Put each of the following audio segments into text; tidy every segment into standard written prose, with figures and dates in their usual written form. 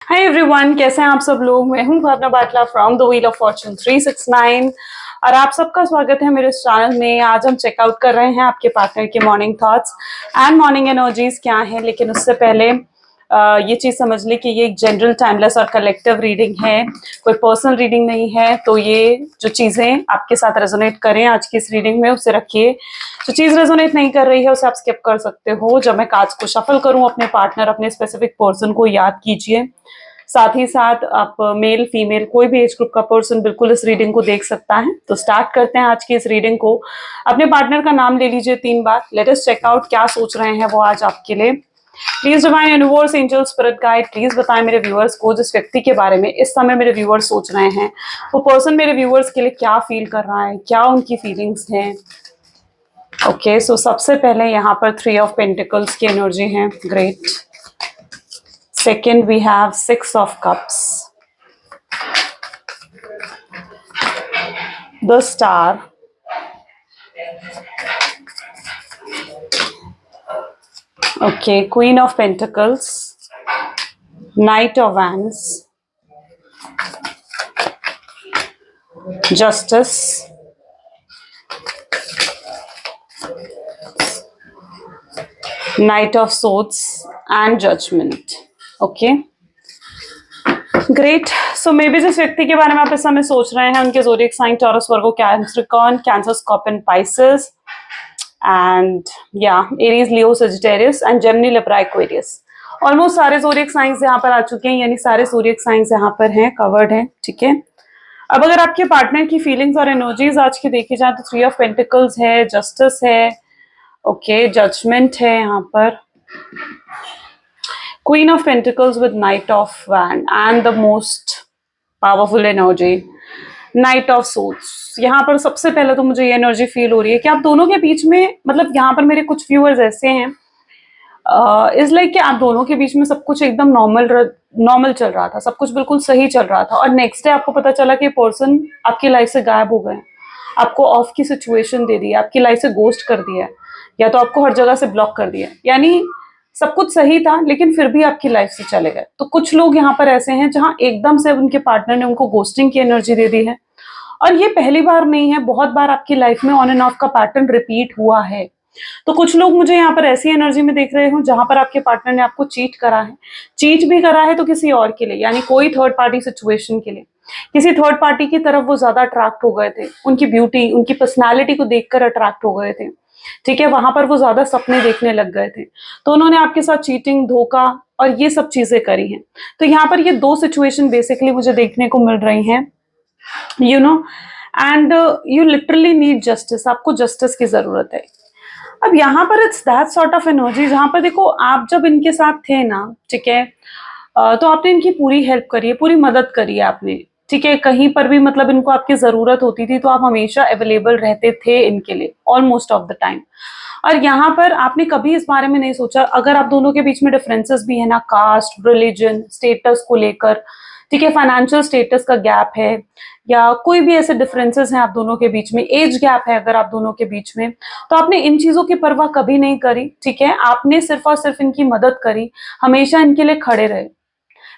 Hi everyone, कैसे हैं आप सब लोग। मैं हूं Bhavna Batla from the wheel of fortune 369 और आप सबका स्वागत है मेरे इस चैनल में। आज हम चेकआउट कर रहे हैं आपके पार्टनर के morning thoughts and morning energies क्या हैं। लेकिन उससे पहले ये चीज समझ ली कि ये एक जनरल टाइमलेस और कलेक्टिव रीडिंग है, कोई पर्सनल रीडिंग नहीं है। तो ये जो चीजें आपके साथ रेजोनेट करें आज की इस रीडिंग में उसे रखिए। जो चीज रेजोनेट नहीं कर रही है उसे आप स्किप कर सकते हो। जब मैं कार्ड्स को शफल करूं अपने पार्टनर अपने स्पेसिफिक पर्सन को याद कीजिए। साथ ही साथ आप मेल फीमेल कोई भी एज ग्रुप का पर्सन बिल्कुल इस रीडिंग को देख सकता है। तो स्टार्ट करते हैं आज की इस रीडिंग को। अपने पार्टनर का नाम ले लीजिए 3 बार। लेट अस चेक आउट क्या सोच रहे हैं वो आज आपके लिए। Please divine universe angel spirit guide please बताएं मेरे व्यूअर्स को जिस व्यक्ति के बारे में इस समय मेरे व्यूअर्स सोच रहे हैं वो पर्सन मेरे व्यूअर्स के लिए क्या फील कर रहा है, क्या उनकी फीलिंग्स हैं। ओके सो सबसे पहले यहाँ पर 3 ऑफ पेंटिकल्स की एनर्जी है। Great. Second, we have 6 of Cups, the Star, okay, Queen of Pentacles, Knight of Wands, Justice, Knight of Swords and Judgment. Okay great. So may be जिस व्यक्ति के बारे में आप इस समय सोच रहे हैं उनके zodiac sign Taurus, Virgo, Capricorn, Cancer, Scorpion, Pisces and या Aries, Leo, Sagittarius and Gemini, Libra, Aquarius. Almost सारे ज़ोडिएक साइंस यहाँ पर आ चुके हैं, यानी सारे ज़ोडिएक साइंस यहाँ पर हैं, कवर्ड हैं। ठीक है, अब अगर आपके पार्टनर की फीलिंग्स और एनर्जीज आज की देखी जाए तो 3 ऑफ पेंटिकल्स है, जस्टिस है, ओके, जजमेंट है यहाँ पर, Queen of Pentacles with Knight of Wands and the most powerful energy, Knight of Swords। यहाँ पर सबसे पहले तो मुझे ये एनर्जी फील हो रही है कि आप दोनों के बीच में, मतलब यहाँ पर मेरे कुछ व्यूअर्स ऐसे हैं इज लाइक कि आप दोनों के बीच में सब कुछ एकदम नॉर्मल चल रहा था, सब कुछ बिल्कुल सही चल रहा था और नेक्स्ट डे आपको पता चला कि पर्सन आपकी लाइफ से गायब हो गए, आपको ऑफ की सिचुएशन दे दी, आपकी लाइफ से गोस्ट कर दिया या तो आपको हर जगह से ब्लॉक कर दिया, यानी सब कुछ सही था लेकिन फिर भी आपकी लाइफ से चले गए। तो कुछ लोग यहाँ पर ऐसे हैं जहां एकदम से उनके पार्टनर ने उनको गोस्टिंग की एनर्जी दे दी है और ये पहली बार नहीं है, बहुत बार आपकी लाइफ में ऑन एंड ऑफ का पैटर्न रिपीट हुआ है। तो कुछ लोग मुझे यहाँ पर ऐसी एनर्जी में देख रहे हो जहां पर आपके पार्टनर ने आपको चीट करा है, चीट भी करा है तो किसी और के लिए, यानी कोई थर्ड पार्टी सिचुएशन के लिए, किसी थर्ड पार्टी की तरफ वो ज्यादा अट्रैक्ट हो गए थे, उनकी ब्यूटी उनकी पर्सनैलिटी को देखकर अट्रैक्ट हो गए थे। ठीक है, वहां पर वो ज्यादा सपने देखने लग गए थे तो उन्होंने आपके साथ चीटिंग, धोखा और ये सब चीजें करी हैं। तो यहाँ पर ये 2 सिचुएशन बेसिकली मुझे देखने को मिल रही हैं, you know, and you literally need justice. आपको जस्टिस की जरूरत है। अब यहाँ पर it's that sort of energy जहां पर देखो आप जब इनके साथ थे ना, ठीक है, तो आपने इनकी पूरी हेल्प करी है, पूरी मदद करी है आपने। ठीक है, कहीं पर भी मतलब इनको आपकी जरूरत होती थी तो आप हमेशा अवेलेबल रहते थे इनके लिए ऑलमोस्ट ऑफ द टाइम। और यहाँ पर आपने कभी इस बारे में नहीं सोचा, अगर आप दोनों के बीच में डिफरेंसेस भी है ना, कास्ट, रिलीजन, स्टेटस को लेकर, ठीक है, फाइनेंशियल स्टेटस का गैप है या कोई भी ऐसे डिफरेंसेस हैं आप दोनों के बीच में, एज गैप है अगर आप दोनों के बीच में, तो आपने इन चीजों की परवाह कभी नहीं करी। ठीक है, आपने सिर्फ और सिर्फ इनकी मदद करी, हमेशा इनके लिए खड़े रहे।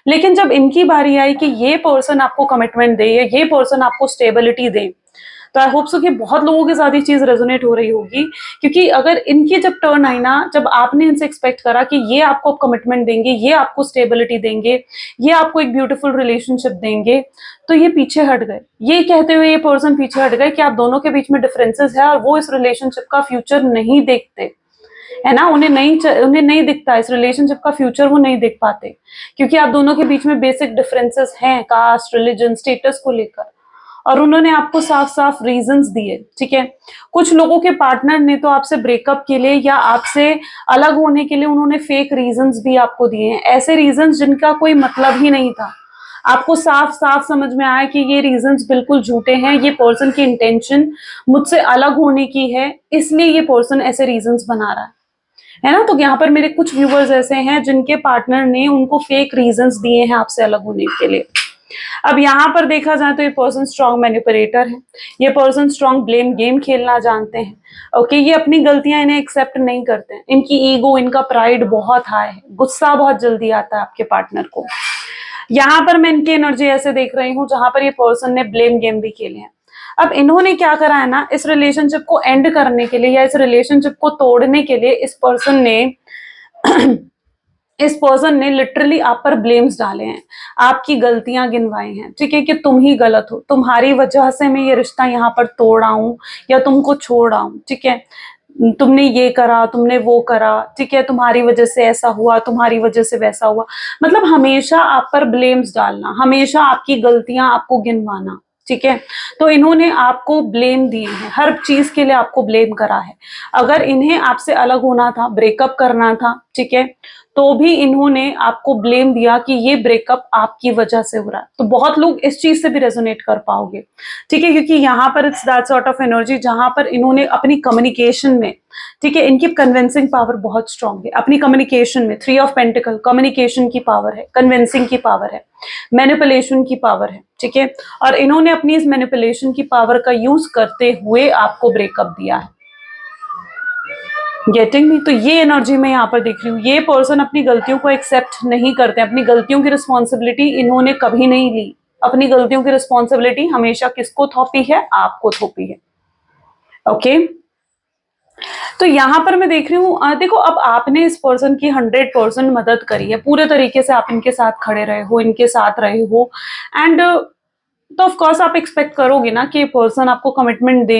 लेकिन जब इनकी बारी आई कि ये पर्सन आपको कमिटमेंट दे या ये पर्सन आपको स्टेबिलिटी दे, तो आई होप सो कि बहुत लोगों के साथ ये चीज रेजोनेट हो रही होगी, क्योंकि अगर इनकी जब टर्न आई ना, जब आपने इनसे एक्सपेक्ट करा कि ये आपको कमिटमेंट देंगे, ये आपको स्टेबिलिटी देंगे, ये आपको एक ब्यूटीफुल रिलेशनशिप देंगे, तो ये पीछे हट गए। ये कहते हुए ये पर्सन पीछे हट गए कि आप दोनों के बीच में डिफरेंसेस है और वो इस रिलेशनशिप का फ्यूचर नहीं देखते, है ना, उन्हें नहीं दिखता इस रिलेशनशिप का फ्यूचर, वो नहीं देख पाते क्योंकि आप दोनों के बीच में बेसिक डिफरेंसेस हैं, कास्ट, रिलीजन, स्टेटस को लेकर, और उन्होंने आपको साफ साफ रीजंस दिए। ठीक है, कुछ लोगों के पार्टनर ने तो आपसे ब्रेकअप के लिए या आपसे अलग होने के लिए उन्होंने फेक रीजंस भी आपको दिए हैं, ऐसे रीजंस जिनका कोई मतलब ही नहीं था। आपको साफ साफ समझ में आया कि ये रीजंस बिल्कुल झूठे हैं, ये पर्सन की इंटेंशन मुझसे अलग होने की है, इसलिए ये पर्सन ऐसे रीजंस बना रहा है ना। तो यहाँ पर मेरे कुछ व्यूवर्स ऐसे हैं जिनके पार्टनर ने उनको फेक रीजंस दिए हैं आपसे अलग होने के लिए। अब यहाँ पर देखा जाए तो ये पर्सन स्ट्रॉन्ग मैनिपुलेटर है, ये पर्सन स्ट्रॉन्ग ब्लेम गेम खेलना जानते हैं। ओके, ये अपनी गलतियां इन्हें एक्सेप्ट नहीं करते हैं, इनकी ईगो, इनका प्राइड बहुत हाई है, गुस्सा बहुत जल्दी आता है आपके पार्टनर को। यहाँ पर मैं इनकी एनर्जी ऐसे देख रही हूँ जहां पर ये पर्सन ने ब्लेम गेम भी खेले हैं। अब इन्होंने क्या करा है ना, इस रिलेशनशिप को एंड करने के लिए या इस रिलेशनशिप को तोड़ने के लिए इस पर्सन ने लिटरली आप पर ब्लेम्स डाले हैं, आपकी गलतियां गिनवाई हैं, ठीक है, कि तुम ही गलत हो, तुम्हारी वजह से मैं ये रिश्ता यहाँ पर तोड़ा हूं या तुमको छोड़ा हूं, ठीक है, तुमने ये करा, तुमने वो करा, ठीक है, तुम्हारी वजह से ऐसा हुआ, तुम्हारी वजह से वैसा हुआ। मतलब हमेशा आप पर ब्लेम्स डालना, हमेशा आपकी गलतियां आपको गिनवाना, ठीक है। तो इन्होंने आपको ब्लेम दिए हैं, हर चीज के लिए आपको ब्लेम करा है। अगर इन्हें आपसे अलग होना था, ब्रेकअप करना था, ठीक है, तो भी इन्होंने आपको ब्लेम दिया कि ये ब्रेकअप आपकी वजह से हो रहा है। तो बहुत लोग इस चीज से भी रेजोनेट कर पाओगे, ठीक है, क्योंकि यहाँ पर it's that sort of energy जहां पर इन्होंने अपनी कम्युनिकेशन में, ठीक है, इनकी कन्विंसिंग पावर बहुत स्ट्रांग है अपनी कम्युनिकेशन में। 3 ऑफ पेंटिकल कम्युनिकेशन की पावर है, कन्विंसिंग की पावर है, मैनिपुलेशन की पावर है, ठीक है, और इन्होंने अपनी इस मैनिपुलेशन की पावर का यूज करते हुए आपको ब्रेकअप दिया है। Getting me? तो ये एनर्जी मैं यहाँ पर देख रही हूँ, ये पर्सन अपनी गलतियों को एक्सेप्ट नहीं करते, अपनी गलतियों की रिस्पॉन्सिबिलिटी इन्होंने कभी नहीं ली। अपनी गलतियों की रिस्पॉन्सिबिलिटी हमेशा किसको थोपी है? आपको थोपी है। ओके, तो यहां पर मैं देख रही हूँ, देखो अब आपने इस पर्सन की 100% मदद करी है, पूरे तरीके से आप इनके साथ खड़े रहे हो, इनके साथ रहे हो, एंड तो ऑफ कोर्स आप एक्सपेक्ट करोगे ना कि ये पर्सन आपको कमिटमेंट दे,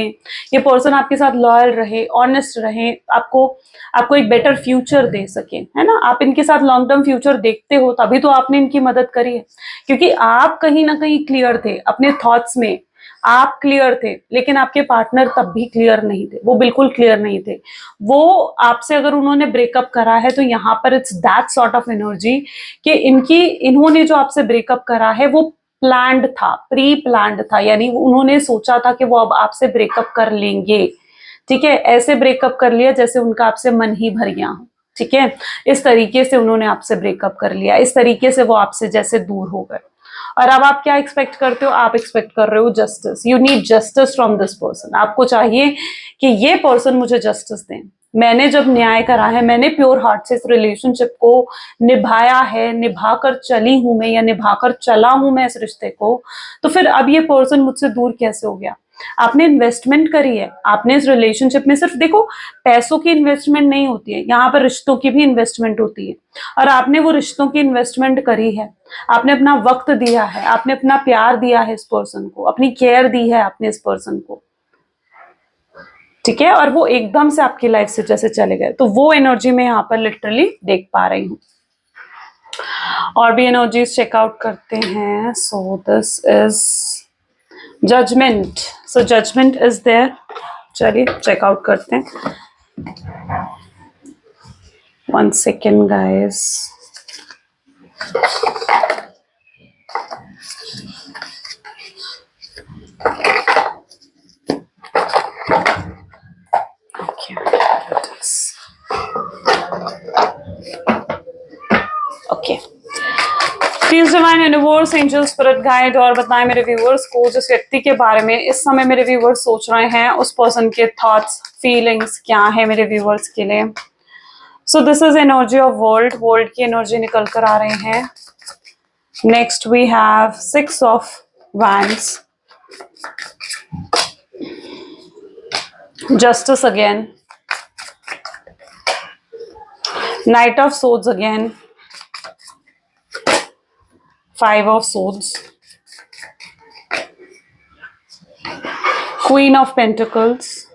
ये पर्सन आपके साथ लॉयल रहे, ऑनेस्ट रहे, आपको आपको एक बेटर फ्यूचर दे सके, है ना। आप इनके साथ लॉन्ग टर्म फ्यूचर देखते हो, तभी तो आपने इनकी मदद करी है, क्योंकि आप कहीं ना कहीं क्लियर थे अपने थॉट्स में, आप क्लियर थे, लेकिन आपके पार्टनर तब भी क्लियर नहीं थे, वो बिल्कुल क्लियर नहीं थे। वो आपसे अगर उन्होंने ब्रेकअप करा है तो यहाँ पर it's that sort of energy कि इन्होंने जो आपसे ब्रेकअप करा है वो प्लान्ड था, प्री प्लान्ड था, यानी उन्होंने सोचा था कि वो अब आपसे ब्रेकअप कर लेंगे, ठीक है, ऐसे ब्रेकअप कर लिया जैसे उनका आपसे मन ही भर गया हो, ठीक है, इस तरीके से उन्होंने आपसे ब्रेकअप कर लिया, इस तरीके से वो आपसे जैसे दूर हो गए। और अब आप क्या एक्सपेक्ट करते हो? आप एक्सपेक्ट कर रहे हो justice, you need justice from this person, आपको चाहिए कि ये पर्सन मुझे जस्टिस दें। मैंने जब न्याय करा है, मैंने प्योर हार्ट से इस रिलेशनशिप को निभाया है, निभाकर चली हूं मैं या निभाकर चला हूं मैं इस रिश्ते को, तो फिर अब ये पर्सन मुझसे दूर कैसे हो गया? आपने इन्वेस्टमेंट करी है, आपने इस रिलेशनशिप में, सिर्फ देखो पैसों की इन्वेस्टमेंट नहीं होती है, यहाँ पर रिश्तों की भी इन्वेस्टमेंट होती है, और आपने वो रिश्तों की इन्वेस्टमेंट करी है, आपने अपना वक्त दिया है, आपने अपना प्यार दिया है इस पर्सन को, अपनी केयर दी है आपने इस पर्सन को, ठीक है, और वो एकदम से आपकी लाइफ से जैसे चले गए, तो वो एनर्जी में यहाँ पर लिटरली देख पा रही हूँ। और भी एनर्जीज चेकआउट करते हैं। So this is judgement, so judgement is there, चलिए चेकआउट करते हैं। 1 second guys. Okay, please divine universe, angel, spirit guide और बताएं मेरे व्यूअर्स को, जिस व्यक्ति के बारे में इस समय मेरे व्यूअर्स सोच रहे हैं, उस पर्सन के थॉट्स, फीलिंग्स क्या है मेरे व्यूअर्स के लिए। So this is energy of world, world की एनर्जी निकल कर आ रहे हैं। Next we have 6 of wands, justice again, knight of swords again, 5 of swords, queen of pentacles,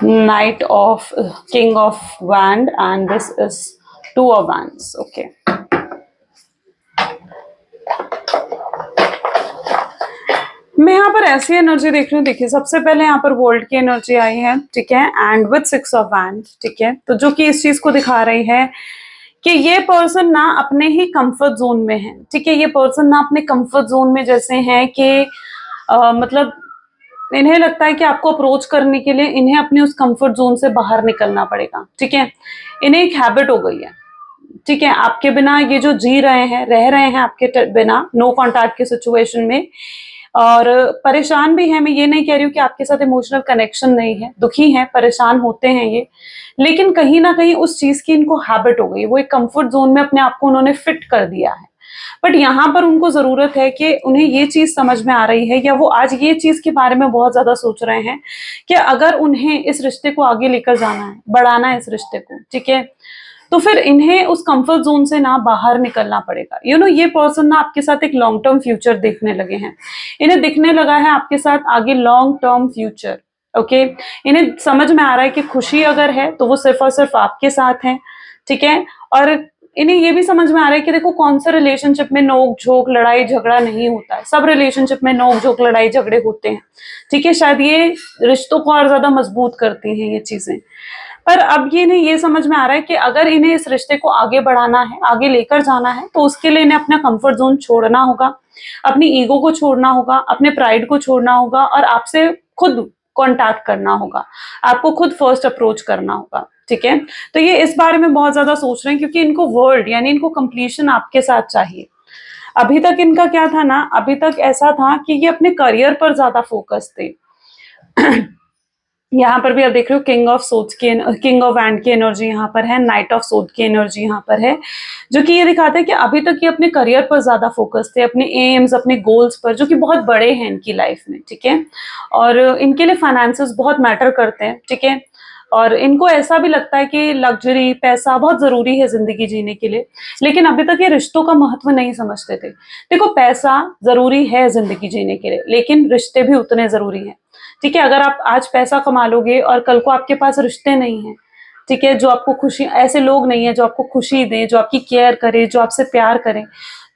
knight of king of wand, and this is 2 of wands. Okay, मैं यहाँ पर ऐसी एनर्जी देख रही हूँ, देखिए सबसे पहले यहाँ पर वर्ल्ड की एनर्जी आई है, ठीक है, एंड विद 6 ऑफ वैंड, ठीक है, तो जो कि इस चीज को दिखा रही है कि ये पर्सन ना अपने ही कंफर्ट जोन में है, ठीक है, ये पर्सन ना अपने कंफर्ट जोन में जैसे है कि मतलब इन्हें लगता है कि आपको अप्रोच करने के लिए इन्हें अपने उस कंफर्ट जोन से बाहर निकलना पड़ेगा, ठीक है, इन्हें एक हैबिट हो गई है, ठीक है, आपके बिना ये जो जी रहे हैं, रह रहे हैं आपके बिना, नो कॉन्टैक्ट की सिचुएशन में, और परेशान भी है। मैं ये नहीं कह रही हूँ कि आपके साथ इमोशनल कनेक्शन नहीं है, दुखी हैं, परेशान होते हैं ये, लेकिन कहीं ना कहीं उस चीज की इनको हैबिट हो गई, वो एक कंफर्ट जोन में अपने आप को उन्होंने फिट कर दिया है। बट यहाँ पर उनको जरूरत है कि उन्हें ये चीज समझ में आ रही है, या वो आज ये चीज के बारे में बहुत ज्यादा सोच रहे हैं कि अगर उन्हें इस रिश्ते को आगे लेकर जाना है, बढ़ाना है इस रिश्ते को, ठीक है, तो फिर इन्हें उस कंफर्ट जोन से ना बाहर निकलना पड़ेगा। ये पर्सन ना आपके साथ एक लॉन्ग टर्म फ्यूचर देखने लगे हैं, इन्हें दिखने लगा है आपके साथ आगे लॉन्ग टर्म फ्यूचर। ओके, इन्हें समझ में आ रहा है कि खुशी अगर है तो वो सिर्फ और सिर्फ आपके साथ है, ठीक है। और इन्हें ये भी समझ में आ रहा है कि देखो, कौन से रिलेशनशिप में नोक झोंक लड़ाई झगड़ा नहीं होता है, सब रिलेशनशिप में नोक झोंक लड़ाई झगड़े होते हैं, ठीक है। शायद ये रिश्तों को और ज्यादा मजबूत करती हैं ये चीजें। पर अब ये नहीं, ये समझ में आ रहा है कि अगर इन्हें इस रिश्ते को आगे बढ़ाना है, आगे लेकर जाना है, तो उसके लिए इन्हें अपना कंफर्ट जोन छोड़ना होगा, अपनी ईगो को छोड़ना होगा, अपने प्राइड को छोड़ना होगा, और आपसे खुद कांटेक्ट करना होगा, आपको खुद फर्स्ट अप्रोच करना होगा, ठीक है। तो ये इस बारे में बहुत ज्यादा सोच रहे हैं, क्योंकि इनको वर्ल्ड यानी इनको कंप्लीशन आपके साथ चाहिए। अभी तक इनका क्या था ना, अभी तक ऐसा था कि ये अपने करियर पर ज्यादा फोकस थे। यहाँ पर भी आप देख रहे हो किंग ऑफ सोड्स की, किंग ऑफ वैंड की एनर्जी यहाँ पर है, नाइट ऑफ सोड की एनर्जी यहाँ पर है, जो कि ये दिखाता है कि अभी तक ये अपने करियर पर ज्यादा फोकस थे, अपने एम्स, अपने गोल्स पर, जो कि बहुत बड़े हैं इनकी लाइफ में, ठीक है। और इनके लिए फाइनेंसेस बहुत मैटर करते हैं, ठीक है। और इनको ऐसा भी लगता है कि लग्जरी, पैसा बहुत जरूरी है जिंदगी जीने के लिए, लेकिन अभी तक ये रिश्तों का महत्व नहीं समझते थे। देखो, पैसा जरूरी है जिंदगी जीने के लिए, लेकिन रिश्ते भी उतने जरूरी हैं, ठीक है। अगर आप आज पैसा कमा लोगे और कल को आपके पास रिश्ते नहीं है, ठीक है, जो आपको खुशी, ऐसे लोग नहीं है जो आपको खुशी दे, जो आपकी केयर करे, जो आपसे प्यार करे,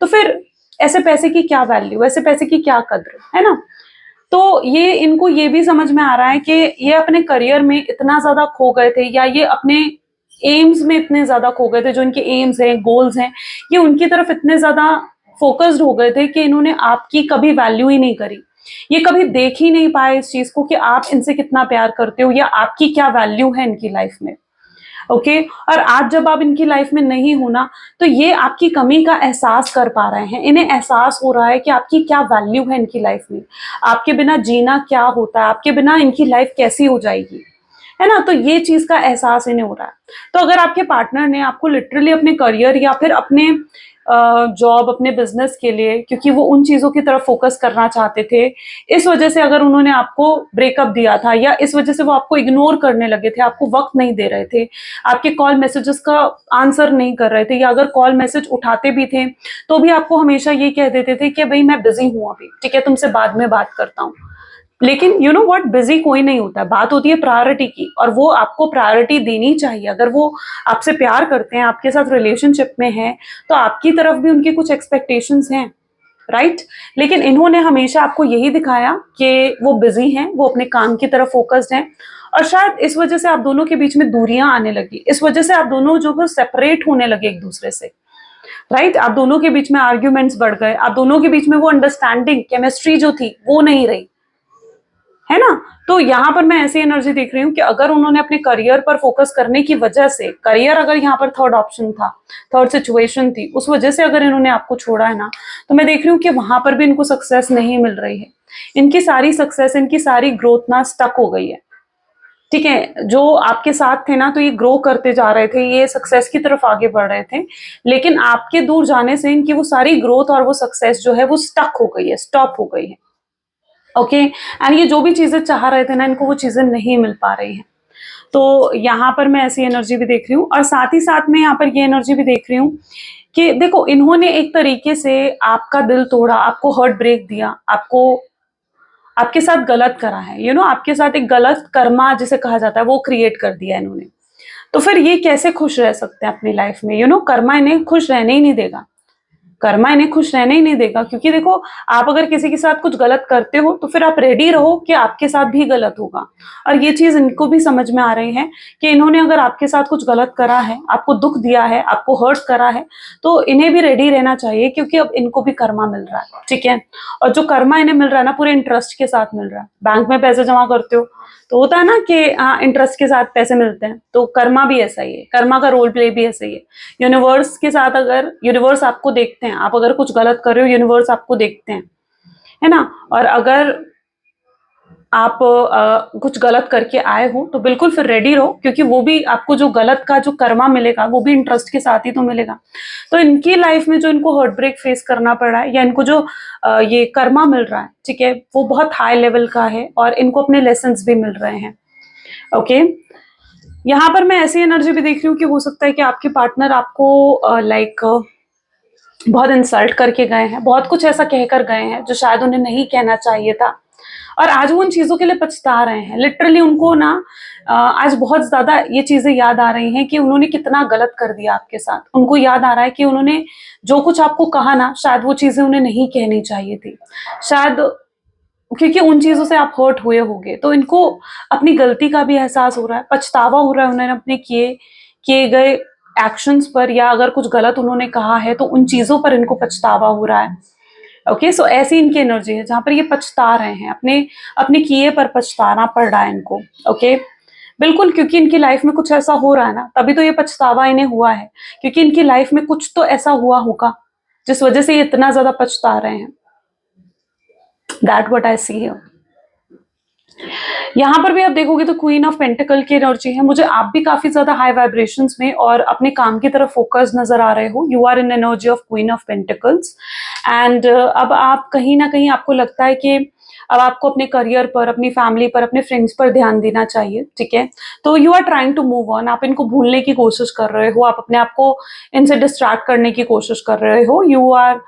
तो फिर ऐसे पैसे की क्या वैल्यू, ऐसे पैसे की क्या कद्र है ना। तो ये इनको ये भी समझ में आ रहा है कि ये अपने करियर में इतना ज्यादा खो गए थे, या ये अपने एम्स में इतने ज्यादा खो गए थे, जो इनके एम्स हैं, गोल्स हैं, ये उनकी तरफ इतने ज्यादा फोकस्ड हो गए थे कि इन्होंने आपकी कभी वैल्यू ही नहीं करी। ये कभी देख ही नहीं पाए इस चीज को कि आप इनसे कितना प्यार करते हो, या आपकी क्या वैल्यू है इनकी लाइफ में। ओके, और आज जब आप इनकी लाइफ में नहीं हो ना, तो ये आपकी कमी का एहसास कर पा रहे हैं, इन्हें एहसास हो रहा है कि आपकी क्या वैल्यू है इनकी लाइफ में, आपके बिना जीना क्या होता है, आपके बिना इनकी लाइफ कैसी हो जाएगी, है ना। तो ये चीज का एहसास इन्हें हो रहा है। तो अगर आपके पार्टनर ने आपको लिटरली अपने करियर या फिर अपने जॉब, अपने बिजनेस के लिए, क्योंकि वो उन चीजों की तरफ फोकस करना चाहते थे, इस वजह से अगर उन्होंने आपको ब्रेकअप दिया था, या इस वजह से वो आपको इग्नोर करने लगे थे, आपको वक्त नहीं दे रहे थे, आपके कॉल मैसेजेस का आंसर नहीं कर रहे थे, या अगर कॉल मैसेज उठाते भी थे तो भी आपको हमेशा ये कह देते थे कि भाई मैं बिजी हूं अभी, ठीक है, तुमसे बाद में बात करता हूँ। लेकिन यू नो व्हाट, बिजी कोई नहीं होता, बात होती है प्रायोरिटी की, और वो आपको प्रायोरिटी देनी चाहिए। अगर वो आपसे प्यार करते हैं, आपके साथ रिलेशनशिप में हैं, तो आपकी तरफ भी उनकी कुछ एक्सपेक्टेशंस हैं, राइट। लेकिन इन्होंने हमेशा आपको यही दिखाया कि वो बिजी हैं, वो अपने काम की तरफ फोकस्ड हैं, और शायद इस वजह से आप दोनों के बीच में दूरियां आने लगी, इस वजह से आप दोनों जो है सेपरेट होने लगे एक दूसरे से, राइट। आप दोनों के बीच में आर्ग्यूमेंट्स बढ़ गए, आप दोनों के बीच में वो अंडरस्टैंडिंग, केमिस्ट्री जो थी वो नहीं रही, है ना। तो यहाँ पर मैं ऐसी एनर्जी देख रही हूँ कि अगर उन्होंने अपने करियर पर फोकस करने की वजह से, करियर अगर यहाँ पर थर्ड ऑप्शन था, थर्ड सिचुएशन थी, उस वजह से अगर इन्होंने आपको छोड़ा है ना, तो मैं देख रही हूँ कि वहां पर भी इनको सक्सेस नहीं मिल रही है। इनकी सारी सक्सेस, इनकी सारी ग्रोथ ना स्टक हो गई है, ठीक है। जो आपके साथ थे ना, तो ये ग्रो करते जा रहे थे, ये सक्सेस की तरफ आगे बढ़ रहे थे, लेकिन आपके दूर जाने से इनकी वो सारी ग्रोथ और वो सक्सेस जो है वो स्टक हो गई है, स्टॉप हो गई है। ओके, एंड ये जो भी चीजें चाह रहे थे ना, इनको वो चीजें नहीं मिल पा रही हैं। तो यहाँ पर मैं ऐसी एनर्जी भी देख रही हूँ, और साथ ही साथ में यहाँ पर ये एनर्जी भी देख रही हूँ कि देखो, इन्होंने एक तरीके से आपका दिल तोड़ा, आपको हर्ट ब्रेक दिया, आपको आपके साथ गलत करा है, आपके साथ एक गलत कर्मा जिसे कहा जाता है वो क्रिएट कर दिया इन्होंने। तो फिर ये कैसे खुश रह सकते हैं अपनी लाइफ में, कर्मा इन्हें खुश रहने ही नहीं देगा, कर्मा इन्हें खुश रहने ही नहीं देगा। क्योंकि देखो, आप अगर किसी के साथ कुछ गलत करते हो, तो फिर आप रेडी रहो कि आपके साथ भी गलत होगा। और ये चीज इनको भी समझ में आ रही है कि इन्होंने अगर आपके साथ कुछ गलत करा है, आपको दुख दिया है, आपको हर्ट करा है, तो इन्हें भी रेडी रहना चाहिए, क्योंकि अब इनको भी कर्मा मिल रहा है, ठीक है। और जो कर्मा इन्हें मिल रहा है ना, पूरे इंटरेस्ट के साथ मिल रहा है। बैंक में पैसे जमा करते हो तो होता है ना कि हाँ, इंटरेस्ट के साथ पैसे मिलते हैं, तो कर्मा भी ऐसा ही है, कर्मा का रोल प्ले भी ऐसा ही है। यूनिवर्स के साथ, अगर यूनिवर्स आपको देखते हैं, आप अगर कुछ गलत कर रहे हो, यूनिवर्स आपको देखते हैं, है ना। और अगर आप कुछ गलत करके आए हो तो बिल्कुल फिर रेडी रहो, क्योंकि वो भी आपको जो गलत का जो कर्मा मिलेगा वो भी इंटरेस्ट के साथ ही तो मिलेगा। तो इनकी लाइफ में जो इनको हार्ट ब्रेक फेस करना पड़ रहा है या इनको जो ये कर्मा मिल रहा है, ठीक है, वो बहुत हाई लेवल का है और इनको अपने लेसन्स भी मिल रहे हैं। ओके, यहाँ पर मैं ऐसी एनर्जी भी देख रही हूँ कि हो सकता है कि आपके पार्टनर आपको लाइक बहुत इंसल्ट करके गए हैं, बहुत कुछ ऐसा कहकर गए हैं जो शायद उन्हें नहीं कहना चाहिए था, और आज वो उन चीजों के लिए पछता रहे हैं। लिटरली उनको ना आज बहुत ज्यादा ये चीजें याद आ रही हैं कि उन्होंने कितना गलत कर दिया आपके साथ। उनको याद आ रहा है कि उन्होंने जो कुछ आपको कहा ना, शायद वो चीजें उन्हें नहीं कहनी चाहिए थी, शायद क्योंकि उन चीजों से आप हर्ट हुए होंगे। तो इनको अपनी गलती का भी एहसास हो रहा है, पछतावा हो रहा है उन्होंने अपने किए किए गए एक्शंस पर, या अगर कुछ गलत उन्होंने कहा है तो उन चीजों पर इनको पछतावा हो रहा है। ओके, सो ऐसी इनकी एनर्जी है जहां पर ये पछता रहे हैं, अपने अपने किए पर पछताना पड़ रहा है इनको। ओके, बिल्कुल, क्योंकि इनकी लाइफ में कुछ ऐसा हो रहा है ना, तभी तो ये पछतावा इन्हें हुआ है, क्योंकि इनकी लाइफ में कुछ तो ऐसा हुआ होगा जिस वजह से ये इतना ज्यादा पछता रहे हैं। That what I see here. यहाँ पर भी आप देखोगे तो क्वीन ऑफ पेंटिकल की एनर्जी है। मुझे आप भी काफी ज्यादा हाई वाइब्रेशंस में और अपने काम की तरफ फोकस नजर आ रहे हो। You are in energy of queen of pentacles and अब आप कहीं ना कहीं आपको लगता है कि अब आपको अपने करियर पर, अपनी फैमिली पर, अपने फ्रेंड्स पर ध्यान देना चाहिए, ठीक है। तो you are trying to move on, आप इनको भूलने की कोशिश कर रहे हो, आप अपने आप को इनसे डिस्ट्रैक्ट करने की कोशिश कर रहे हो। यू आर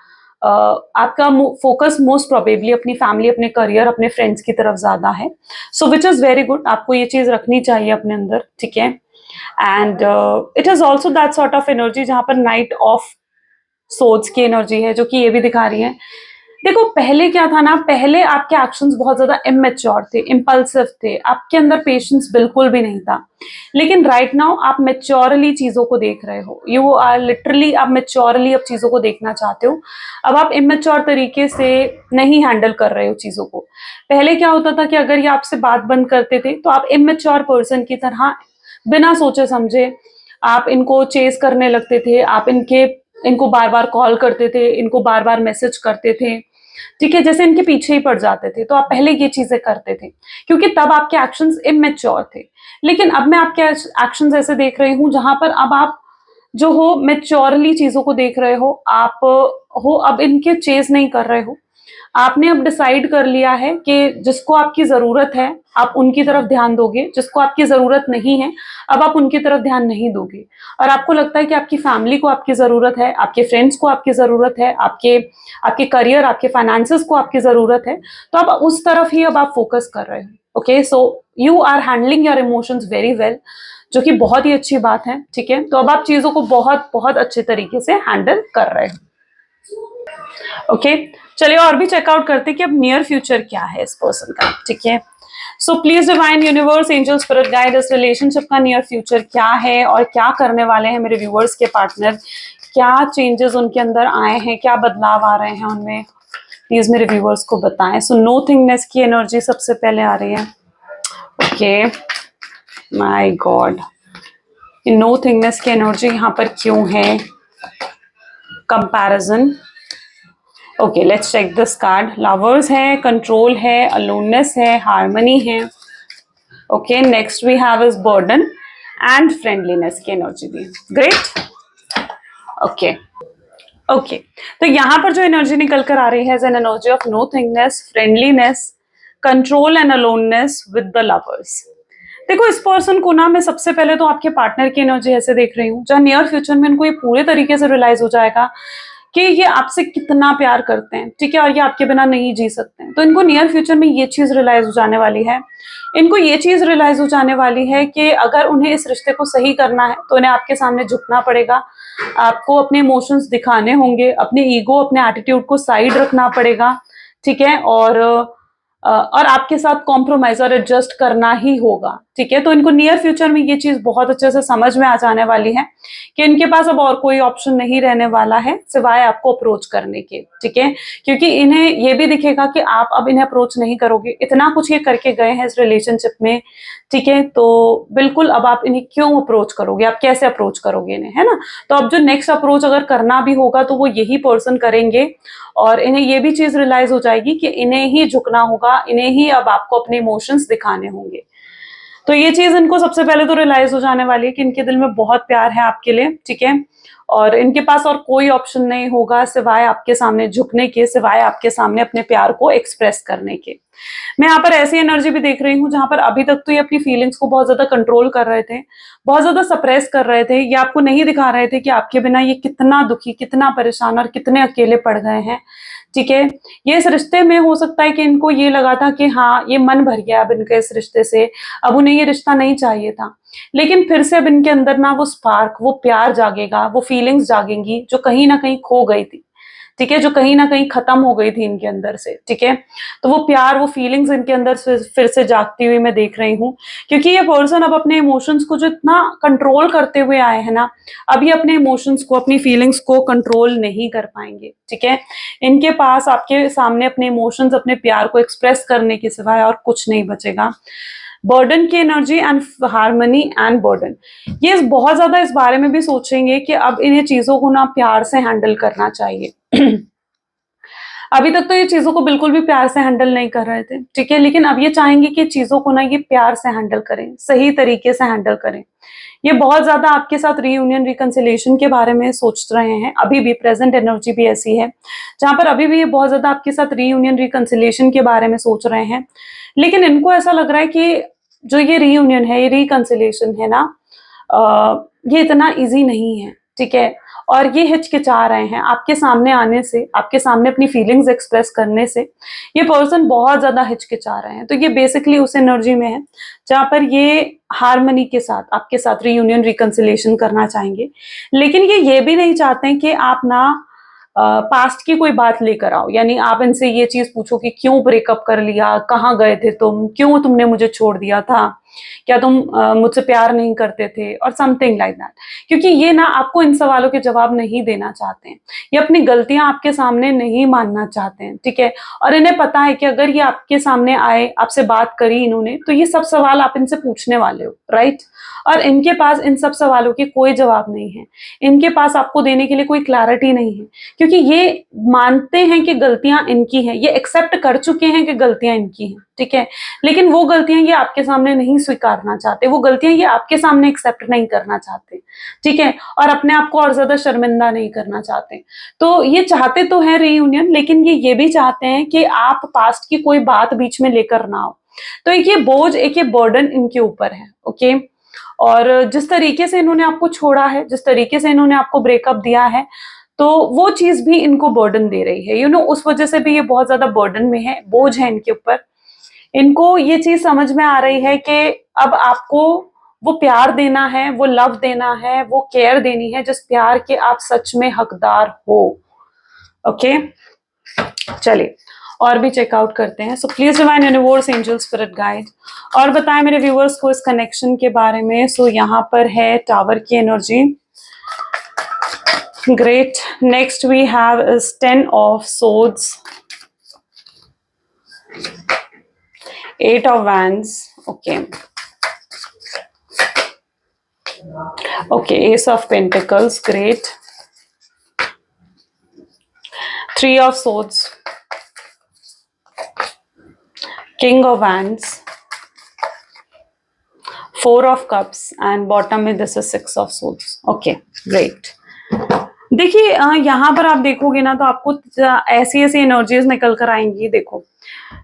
आपका फोकस मोस्ट प्रोबेबली अपनी फैमिली, अपने करियर, अपने फ्रेंड्स की तरफ ज्यादा है। सो विच इज वेरी गुड, आपको ये चीज रखनी चाहिए अपने अंदर, ठीक है। And it is also that sort of energy जहां पर नाइट ऑफ सोर्ड्स की एनर्जी है, जो कि ये भी दिखा रही है। देखो पहले क्या था ना, पहले आपके एक्शंस बहुत ज्यादा इमेच्योर थे, इम्पल्सिव थे, आपके अंदर पेशेंस बिल्कुल भी नहीं था। लेकिन राइट नाउ आप मेच्योरली चीजों को देख रहे हो, यू आर लिटरली, आप मेच्योरली अब चीजों को देखना चाहते हो। अब आप इमेच्योर तरीके से नहीं हैंडल कर रहे हो चीजों को। पहले क्या होता था कि अगर ये आपसे बात बंद करते थे तो आप इमेच्योर पर्सन की तरह बिना सोचे समझे आप इनको चेस करने लगते थे, आप इनको बार बार कॉल करते थे, इनको बार बार मैसेज करते थे, ठीक है, जैसे इनके पीछे ही पड़ जाते थे। तो आप पहले ये चीजें करते थे क्योंकि तब आपके एक्शंस इमेच्योर थे। लेकिन अब मैं आपके एक्शंस ऐसे देख रही हूं जहां पर अब आप जो हो मेच्योरली चीजों को देख रहे हो, आप हो अब इनके चेज नहीं कर रहे हो। आपने अब डिसाइड कर लिया है कि जिसको आपकी जरूरत है आप उनकी तरफ ध्यान दोगे, जिसको आपकी जरूरत नहीं है अब आप उनकी तरफ ध्यान नहीं दोगे। और आपको लगता है कि आपकी फैमिली को आपकी जरूरत है, आपके फ्रेंड्स को आपकी जरूरत है, आपके आपके करियर, आपके फाइनेंसेस को आपकी जरूरत है, तो अब उस तरफ ही अब आप फोकस कर रहे हो। Okay, so you are handling your emotions very well, जो कि बहुत ही अच्छी बात है, ठीक है। तो अब आप चीजों को बहुत बहुत अच्छे तरीके से हैंडल कर रहे हो। ओके, चलिए और भी चेकआउट करते हैं कि अब नियर फ्यूचर क्या है इस पर्सन का, ठीक है। So please divine universe, angel, spirit guide, इस रिलेशनशिप का नियर फ्यूचर क्या है और क्या करने वाले हैं मेरे व्यूअर्स के पार्टनर, क्या चेंजेस उनके अंदर आए हैं, क्या बदलाव आ रहे हैं उनमें, प्लीज मेरे व्यूअर्स को बताएं। सो नो थिंगनेस की एनर्जी सबसे पहले आ रही है। Okay, my god, nothingness की एनर्जी यहाँ पर क्यों है? Comparison. Okay, let's check this card. Lovers है, कंट्रोल है, अलोननेस है, हार्मनी है। Okay, next we have is burden and friendliness की एनर्जी भी। ग्रेट। ओके ओके, तो यहाँ पर जो एनर्जी निकल कर आ रही है an energy of nothingness, friendliness, control and aloneness with the lovers. देखो इस पर्सन को ना मैं सबसे पहले तो आपके पार्टनर की एनर्जी ऐसे देख रही हूँ जहाँ नियर फ्यूचर में इनको ये पूरे तरीके से रियलाइज हो जाएगा कि ये आपसे कितना प्यार करते हैं, ठीक है, और ये आपके बिना नहीं जी सकते हैं। तो इनको नियर फ्यूचर में ये चीज रियलाइज हो जाने वाली है, इनको ये चीज रियलाइज हो जाने वाली है कि अगर उन्हें इस रिश्ते को सही करना है तो इन्हें आपके सामने झुकना पड़ेगा, आपको अपने इमोशंस दिखाने होंगे, अपने ईगो, अपने एटीट्यूड को साइड रखना पड़ेगा, ठीक है, और आपके साथ कॉम्प्रोमाइज और एडजस्ट करना ही होगा, ठीक है। तो इनको नियर फ्यूचर में ये चीज बहुत अच्छे से समझ में आ जाने वाली है कि इनके पास अब और कोई ऑप्शन नहीं रहने वाला है सिवाय आपको अप्रोच करने के, ठीक है। क्योंकि इन्हें ये भी दिखेगा कि आप अब इन्हें अप्रोच नहीं करोगे, इतना कुछ ये करके गए हैं इस रिलेशनशिप में, ठीक है। तो बिल्कुल अब आप इन्हें क्यों अप्रोच करोगे, आप कैसे अप्रोच करोगे इन्हें, है ना। तो अब जो नेक्स्ट अप्रोच अगर करना भी होगा तो वो यही पर्सन करेंगे, और इन्हें ये भी चीज रियलाइज हो जाएगी कि इन्हें ही झुकना होगा, इन्हें ही अब आपको अपने इमोशंस दिखाने होंगे। तो ये चीज इनको सबसे पहले तो रियलाइज हो जाने वाली है कि इनके दिल में बहुत प्यार है आपके लिए, ठीक है। और इनके पास और कोई ऑप्शन नहीं होगा सिवाय आपके सामने झुकने के, सिवाय आपके सामने अपने प्यार को एक्सप्रेस करने के। मैं यहाँ पर ऐसी एनर्जी भी देख रही हूँ जहां पर अभी तक तो ये अपनी फीलिंग्स को बहुत ज्यादा कंट्रोल कर रहे थे, बहुत ज्यादा सप्रेस कर रहे थे, ये आपको नहीं दिखा रहे थे कि आपके बिना ये कितना दुखी, कितना परेशान और कितने अकेले पड़ गए हैं, ठीक है। ये इस रिश्ते में हो सकता है कि इनको ये लगा था कि हाँ ये मन भर गया अब इनके इस रिश्ते से, अब उन्हें ये रिश्ता नहीं चाहिए था। लेकिन फिर से अब इनके अंदर ना वो स्पार्क, वो प्यार जागेगा, वो फीलिंग्स जागेंगी जो कहीं ना कहीं खो गई थी, ठीक है, जो कहीं ना कहीं खत्म हो गई थी इनके अंदर से, ठीक है। तो वो प्यार, वो फीलिंग्स इनके अंदर से फिर से जागती हुई मैं देख रही हूँ, क्योंकि ये पर्सन अब अपने इमोशंस को जो इतना कंट्रोल करते हुए आए हैं ना, अब ये अपने इमोशंस को, अपनी फीलिंग्स को कंट्रोल नहीं कर पाएंगे, ठीक है। इनके पास आपके सामने अपने इमोशंस, अपने प्यार को एक्सप्रेस करने के सिवाय और कुछ नहीं बचेगा। बर्डन की energy and harmony and burden, ये बहुत ज्यादा इस बारे में भी सोचेंगे कि अब इन्हें चीजों को ना प्यार से हैंडल करना चाहिए। अभी तक तो ये चीजों को बिल्कुल भी प्यार से हैंडल नहीं कर रहे थे, ठीक है। लेकिन अब ये चाहेंगे कि चीजों को ना ये प्यार से हैंडल करें, सही तरीके से हैंडल करें। ये बहुत ज्यादा आपके साथ रीयूनियन, रिकंसिलिएशन के बारे में सोच रहे हैं, अभी भी प्रेजेंट एनर्जी भी ऐसी है जहां पर अभी भी ये बहुत ज्यादा आपके साथ रीयूनियन, रिकंसिलिएशन के बारे में सोच रहे हैं। लेकिन इनको ऐसा लग रहा है कि जो ये रीयूनियन है, ये रिकंसिलिएशन है ना, ये इतना इजी नहीं है, ठीक है। और ये हिचकिचा रहे हैं आपके सामने आने से, आपके सामने अपनी फीलिंग्स एक्सप्रेस करने से। ये पर्सन बहुत ज्यादा हिचकिचा रहे हैं। तो ये बेसिकली उस एनर्जी में है जहां पर ये हार्मनी के साथ आपके साथ रीयूनियन, रिकंसिलिएशन करना चाहेंगे। लेकिन ये भी नहीं चाहते हैं कि आप ना पास्ट की कोई बात लेकर आओ, यानी आप इनसे ये चीज पूछो कि क्यों ब्रेकअप कर लिया, कहाँ गए थे तुम, क्यों तुमने मुझे छोड़ दिया था, क्या तुम मुझसे प्यार नहीं करते थे, और समथिंग लाइक दैट। क्योंकि ये ना आपको इन सवालों के जवाब नहीं देना चाहते हैं, ये अपनी गलतियां आपके सामने नहीं मानना चाहते हैं, ठीक है। और इन्हें पता है कि अगर ये आपके सामने आए, आपसे बात करी इन्होंने, तो ये सब सवाल आप इनसे पूछने वाले हो, राइट। और इनके पास इन सब सवालों के कोई जवाब नहीं है, इनके पास आपको देने के लिए कोई क्लैरिटी नहीं है, क्योंकि ये मानते हैं कि गलतियां इनकी हैं, ये एक्सेप्ट कर चुके हैं कि गलतियां इनकी हैं, ठीक है। लेकिन वो गलतियां ये आपके सामने नहीं स्वीकारना चाहते, वो गलतियां ये आपके सामने एक्सेप्ट नहीं करना चाहते, ठीक है। और अपने आप को और ज्यादा शर्मिंदा नहीं करना चाहते। तो ये चाहते तो है रीयूनियन, लेकिन ये भी चाहते हैं कि आप पास्ट की कोई बात बीच में लेकर ना आओ। तो एक ये बोझ, एक ये बर्डन इनके ऊपर है, ओके। और जिस तरीके से इन्होंने आपको छोड़ा है, जिस तरीके से इन्होंने आपको ब्रेकअप दिया है, तो वो चीज भी इनको बर्डन दे रही है, उस वजह से भी ये बहुत ज्यादा बर्डन में है, बोझ है इनके ऊपर। इनको ये चीज समझ में आ रही है कि अब आपको वो प्यार देना है, वो लव देना है, वो केयर देनी है जिस प्यार के आप सच में हकदार हो, ओके। चलिए और भी चेकआउट करते हैं। So please divine universe, angel, spirit guide, और बताएं मेरे व्यूअर्स को इस कनेक्शन के बारे में। सो यहाँ पर है टावर की energy, great. Next we have is 10 of swords, 8 of wands, okay, ace of pentacles, great, 3 of swords, king of wands, 4 of cups, and bottom में this is 6 of swords, okay, great। देखिए यहाँ पर आप देखोगे ना तो आपको ऐसी ऐसी एनर्जीज निकल कर आएंगी। देखो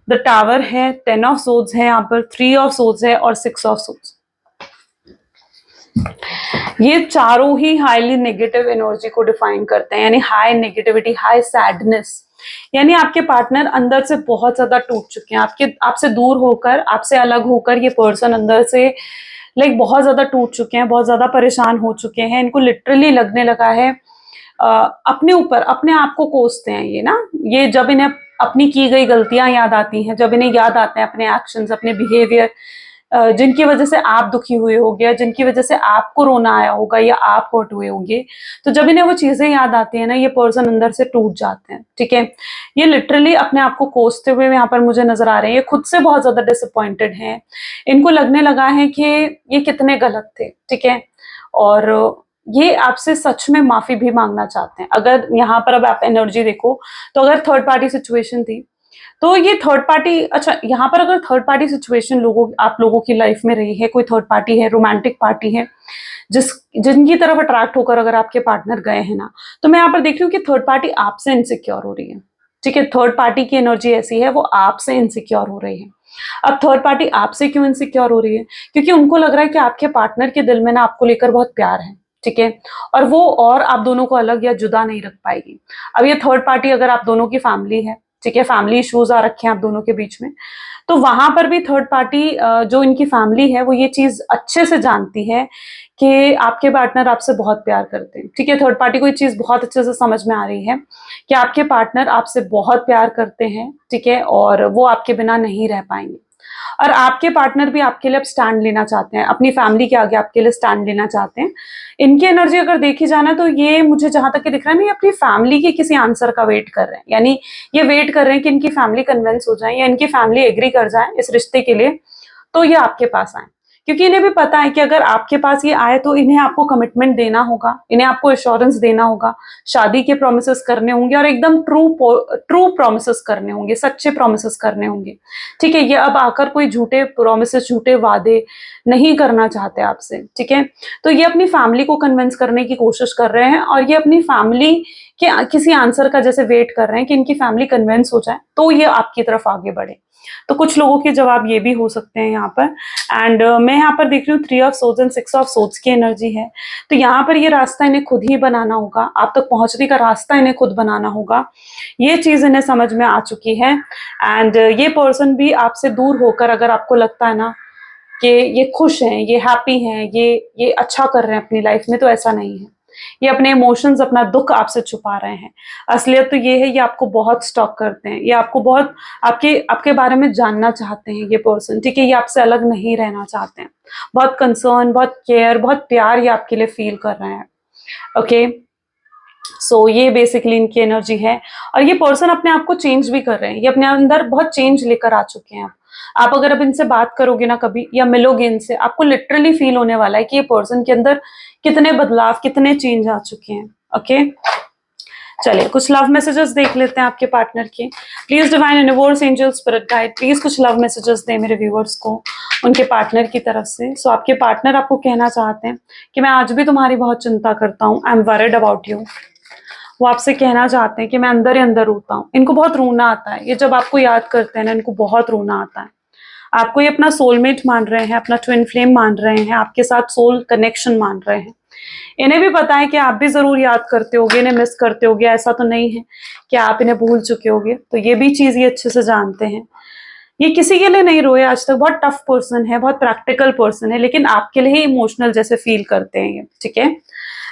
द टावर है, 10 ऑफ सोर्ड्स है, यहाँ पर 3 ऑफ सोर्ड्स है और 6 ऑफ सोर्ड्स। ये चारों ही हाईली नेगेटिव एनर्जी को डिफाइन करते हैं, यानी हाई नेगेटिविटी, हाई सैडनेस। यानी आपके पार्टनर अंदर से बहुत ज्यादा टूट चुके हैं, आपसे दूर होकर, आपसे अलग होकर ये पर्सन अंदर से बहुत ज्यादा टूट चुके हैं, बहुत ज्यादा परेशान हो चुके हैं। इनको लिटरली लगने लगा है अपने ऊपर, अपने आप को कोसते हैं ये जब इन्हें अपनी की गई गलतियां याद आती हैं, जब इन्हें याद आते हैं अपने एक्शंस, अपने बिहेवियर, जिनकी वजह से आप दुखी हुए होगे, जिनकी वजह से आपको रोना आया होगा या आप हर्ट हुए होंगे, तो जब इन्हें वो चीजें याद आती है ना, ये पर्सन अंदर से टूट जाते हैं। ठीक है, ये लिटरली अपने आप को कोसते हुए यहाँ पर मुझे नजर आ रहे हैं। ये खुद से बहुत ज्यादा डिसअपॉइंटेड हैं। इनको लगने लगा है कि ये कितने गलत थे। ठीक है, और ये आपसे सच में माफी भी मांगना चाहते हैं। अगर यहाँ पर अब आप एनर्जी देखो, तो अगर थर्ड पार्टी सिचुएशन थी, तो ये थर्ड पार्टी, अच्छा यहाँ पर अगर थर्ड पार्टी सिचुएशन आप लोगों की लाइफ में रही है, कोई थर्ड पार्टी है, रोमांटिक पार्टी है, जिनकी तरफ अट्रैक्ट होकर अगर आपके पार्टनर गए हैं ना, तो मैं यहाँ पर देख रही हूँ कि थर्ड पार्टी आपसे इनसिक्योर हो रही है। ठीक है, थर्ड पार्टी की एनर्जी ऐसी है, वो आपसे इनसिक्योर हो रही है। अब थर्ड पार्टी आपसे क्यों इनसिक्योर हो रही है? क्योंकि उनको लग रहा है कि आपके पार्टनर के दिल में ना आपको लेकर बहुत प्यार है। ठीक है, और वो और आप दोनों को अलग या जुदा नहीं रख पाएगी। अब ये थर्ड पार्टी अगर आप दोनों की फैमिली है, ठीक है, फैमिली इश्यूज आ रखे हैं आप दोनों के बीच में, तो वहां पर भी थर्ड पार्टी जो इनकी फैमिली है वो ये चीज अच्छे से जानती है कि आपके पार्टनर आपसे बहुत प्यार करते हैं। ठीक है, थर्ड पार्टी को ये चीज बहुत अच्छे से समझ में आ रही है कि आपके पार्टनर आपसे बहुत प्यार करते हैं। ठीक है, और वो आपके बिना नहीं रह पाएंगे। और आपके पार्टनर भी आपके लिए अब स्टैंड लेना चाहते हैं, अपनी फैमिली के आगे आपके लिए स्टैंड लेना चाहते हैं। इनकी एनर्जी अगर देखी जाना, तो ये मुझे जहां तक दिख रहा है ना, ये अपनी फैमिली के किसी आंसर का वेट कर रहे हैं। यानी ये वेट कर रहे हैं कि इनकी फैमिली कन्विंस हो जाए या इनकी फैमिली एग्री कर जाए इस रिश्ते के लिए, तो ये आपके पास आए। क्योंकि इन्हें भी पता है कि अगर आपके पास ये आए तो इन्हें आपको कमिटमेंट देना होगा, इन्हें आपको एश्योरेंस देना होगा, शादी के प्रोमिसेस करने होंगे और एकदम ट्रू प्रोमिसेस करने होंगे, सच्चे प्रोमिसेस करने होंगे। ठीक है, ये अब आकर कोई झूठे प्रोमिसेस, झूठे वादे नहीं करना चाहते आपसे। ठीक है, तो ये अपनी फैमिली को कन्विंस करने की कोशिश कर रहे हैं और ये अपनी फैमिली के किसी आंसर का जैसे वेट कर रहे हैं कि इनकी फैमिली कन्विंस हो जाए तो ये आपकी तरफ आगे बढ़े। तो कुछ लोगों के जवाब ये भी हो सकते हैं यहाँ पर। एंड मैं यहाँ पर देख रही हूँ 3 of swords and 6 of swords की एनर्जी है। तो यहाँ पर ये रास्ता इन्हें खुद ही बनाना होगा, आप तक पहुंचने का रास्ता इन्हें खुद बनाना होगा। ये चीज इन्हें समझ में आ चुकी है। एंड ये पर्सन भी आपसे दूर होकर, अगर आपको लगता है ना कि ये खुश हैं, ये हैप्पी हैं, ये अच्छा कर रहे हैं अपनी लाइफ में, तो ऐसा नहीं है। ये अपने इमोशंस, अपना दुख आपसे छुपा रहे हैं। असलियत तो ये है, ये आपको बहुत स्टॉक करते हैं, ये आपको बहुत आपके आपके बारे में जानना चाहते हैं ये पर्सन। ठीक है, ये आपसे अलग नहीं रहना चाहते हैं। बहुत कंसर्न, बहुत केयर, बहुत प्यार ये आपके लिए फील कर रहे हैं। ओके, सो ये बेसिकली इनकी एनर्जी है। और ये पर्सन अपने आप को चेंज भी कर रहे हैं, ये अपने अंदर बहुत चेंज लेकर आ चुके हैं। आप अगर अब इनसे बात करोगे ना कभी या मिलोगे इनसे, आपको लिटरली फील होने वाला है कि ये पर्सन के अंदर कितने बदलाव, कितने चेंज आ चुके हैं। ओके, चलिए कुछ लव मैसेजेस देख लेते हैं आपके पार्टनर के। Please divine universe, angel, spirit guide, please कुछ लव मैसेजेस दें मेरे व्यूअर्स को उनके पार्टनर की तरफ से। सो आपके पार्टनर आपको कहना चाहते हैं कि मैं आज भी तुम्हारी बहुत चिंता करता हूँ, I am worried about you. वो आपसे कहना चाहते हैं कि मैं अंदर ही अंदर रोता हूँ। इनको बहुत रोना आता है, ये जब आपको याद करते हैं ना, इनको बहुत रोना आता है। आपको ये अपना सोलमेट मान रहे हैं, अपना ट्विन फ्लेम मान रहे हैं, आपके साथ सोल कनेक्शन मान रहे हैं। इन्हें भी पता है कि आप भी जरूर याद करते होगे, इन्हें मिस करते होगे, ऐसा तो नहीं है कि आप इन्हें भूल चुके होगे। तो ये भी चीज ये अच्छे से जानते हैं। ये किसी के लिए नहीं रोए आज तक, बहुत टफ पर्सन है, बहुत प्रैक्टिकल पर्सन है, लेकिन आपके लिए ही इमोशनल जैसे फील करते हैं ये। ठीक है,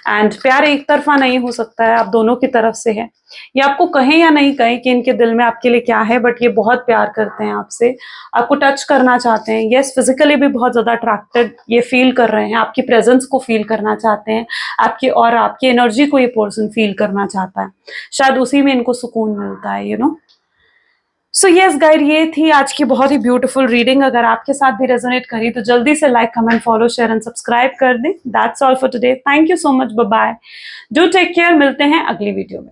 एंड प्यार एक तरफा नहीं हो सकता है, आप दोनों की तरफ से है। ये आपको कहें या नहीं कहें कि इनके दिल में आपके लिए क्या है, बट ये बहुत प्यार करते हैं आपसे, आपको टच करना चाहते हैं। यस, फिजिकली भी बहुत ज्यादा अट्रैक्टेड ये फील कर रहे हैं, आपकी प्रेजेंस को फील करना चाहते हैं, आपकी और आपकी एनर्जी को ये पर्सन फील करना चाहता है। शायद उसी में इनको सुकून मिलता है, you know. So yes guide, ये थी आज की बहुत ही ब्यूटीफुल रीडिंग। अगर आपके साथ भी रेजोनेट करी तो जल्दी से like, comment, follow, share and subscribe कर दें। That's all for today. Thank you so much, bye bye, do take care. मिलते हैं अगली वीडियो में।